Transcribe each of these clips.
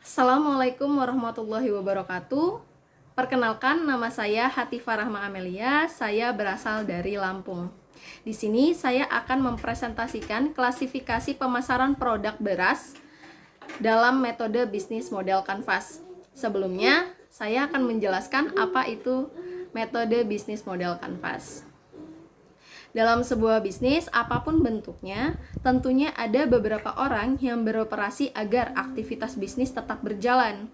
Assalamualaikum warahmatullahi wabarakatuh. Perkenalkan, nama saya Hatifah Rahma Amelia. Saya berasal dari Lampung. Di sini saya akan mempresentasikan klasifikasi pemasaran produk beras dalam metode bisnis model kanvas. Sebelumnya, saya akan menjelaskan apa itu metode bisnis model kanvas. Dalam sebuah bisnis, apapun bentuknya, tentunya ada beberapa orang yang beroperasi agar aktivitas bisnis tetap berjalan.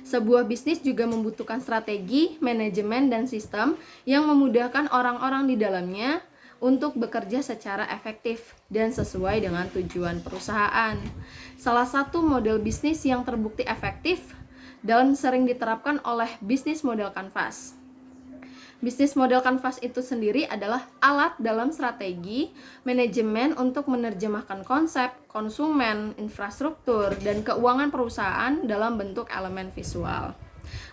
Sebuah bisnis juga membutuhkan strategi, manajemen, dan sistem yang memudahkan orang-orang di dalamnya untuk bekerja secara efektif dan sesuai dengan tujuan perusahaan. Salah satu model bisnis yang terbukti efektif dan sering diterapkan oleh bisnis model kanvas. Bisnis model kanvas itu sendiri adalah alat dalam strategi manajemen untuk menerjemahkan konsep, konsumen, infrastruktur, dan keuangan perusahaan dalam bentuk elemen visual.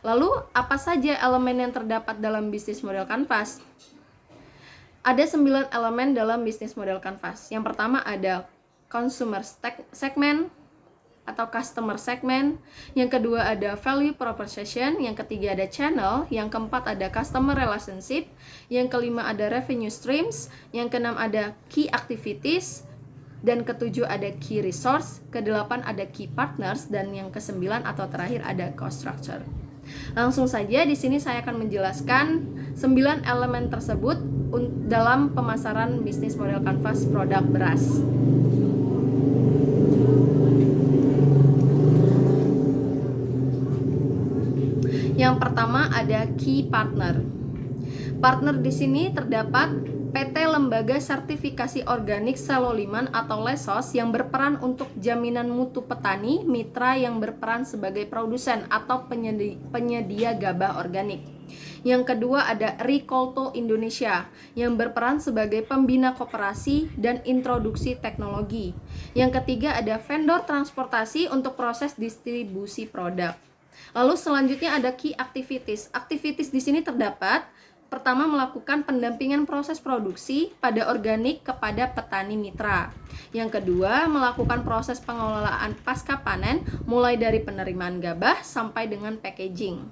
Lalu, apa saja elemen yang terdapat dalam bisnis model kanvas? Ada 9 elemen dalam bisnis model kanvas. Yang pertama ada consumer segment atau customer segment, yang kedua ada value proposition, yang ketiga ada channel, yang keempat ada customer relationship, yang kelima ada revenue streams, yang keenam ada key activities, dan ketujuh ada key resource, kedelapan ada key partners, dan yang kesembilan atau terakhir ada cost structure. Langsung saja di sini saya akan menjelaskan 9 elemen tersebut dalam pemasaran bisnis model kanvas produk beras. Yang pertama ada key partner. Partner di sini terdapat PT Lembaga Sertifikasi Organik Seloliman atau Lesos yang berperan untuk jaminan mutu petani, mitra yang berperan sebagai produsen atau penyedia gabah organik. Yang kedua ada Rikolto Indonesia yang berperan sebagai pembina koperasi dan introduksi teknologi. Yang ketiga ada vendor transportasi untuk proses distribusi produk. Lalu selanjutnya ada key activities. Activities di sini terdapat pertama melakukan pendampingan proses produksi pada organik kepada petani mitra. Yang kedua melakukan proses pengelolaan pasca panen mulai dari penerimaan gabah sampai dengan packaging.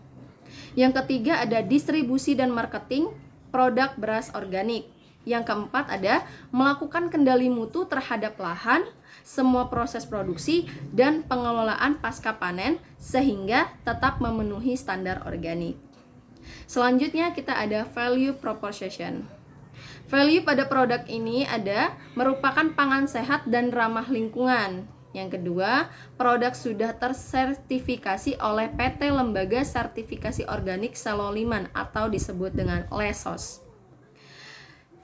Yang ketiga ada distribusi dan marketing produk beras organik. Yang keempat ada melakukan kendali mutu terhadap lahan, semua proses produksi, dan pengelolaan pasca panen sehingga tetap memenuhi standar organik. Selanjutnya kita ada value proposition. Value pada produk ini merupakan pangan sehat dan ramah lingkungan. Yang kedua, produk sudah tersertifikasi oleh PT Lembaga Sertifikasi Organik Seloliman atau disebut dengan Lesos.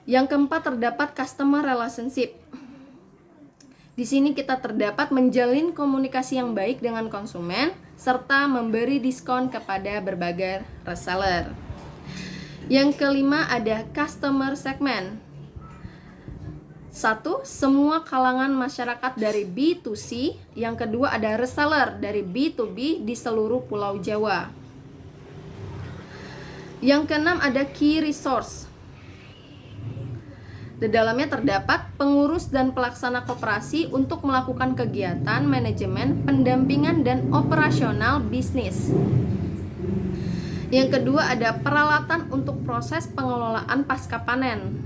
Yang keempat terdapat customer relationship. Di sini kita terdapat menjalin komunikasi yang baik dengan konsumen serta memberi diskon kepada berbagai reseller. Yang kelima ada customer segment. 1. Semua kalangan masyarakat dari B2C. Yang kedua ada reseller dari B2B di seluruh Pulau Jawa. Yang keenam ada key resource. Di dalamnya terdapat pengurus dan pelaksana koperasi untuk melakukan kegiatan manajemen, pendampingan, dan operasional bisnis. Yang kedua ada peralatan untuk proses pengelolaan pasca panen.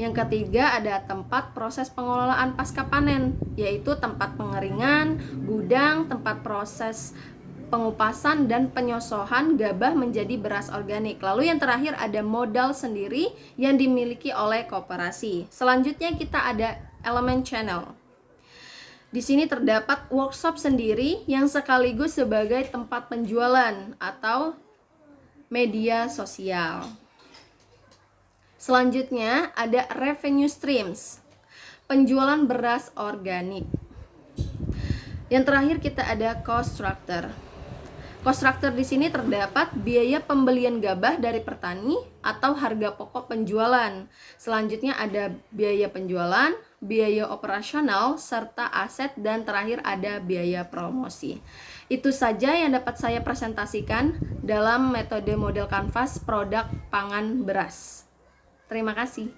Yang ketiga ada tempat proses pengelolaan pasca panen, yaitu tempat pengeringan, gudang, tempat proses pengupasan dan penyosohan gabah menjadi beras organik. Lalu yang terakhir ada modal sendiri yang dimiliki oleh koperasi. Selanjutnya kita ada elemen channel. Di sini terdapat workshop sendiri yang sekaligus sebagai tempat penjualan atau media sosial. Selanjutnya ada revenue streams, penjualan beras organik. Yang terakhir kita ada cost structure. Cost structure di sini terdapat biaya pembelian gabah dari petani atau harga pokok penjualan. Selanjutnya ada biaya penjualan, biaya operasional, serta aset, dan terakhir ada biaya promosi. Itu saja yang dapat saya presentasikan dalam metode model kanvas produk pangan beras. Terima kasih.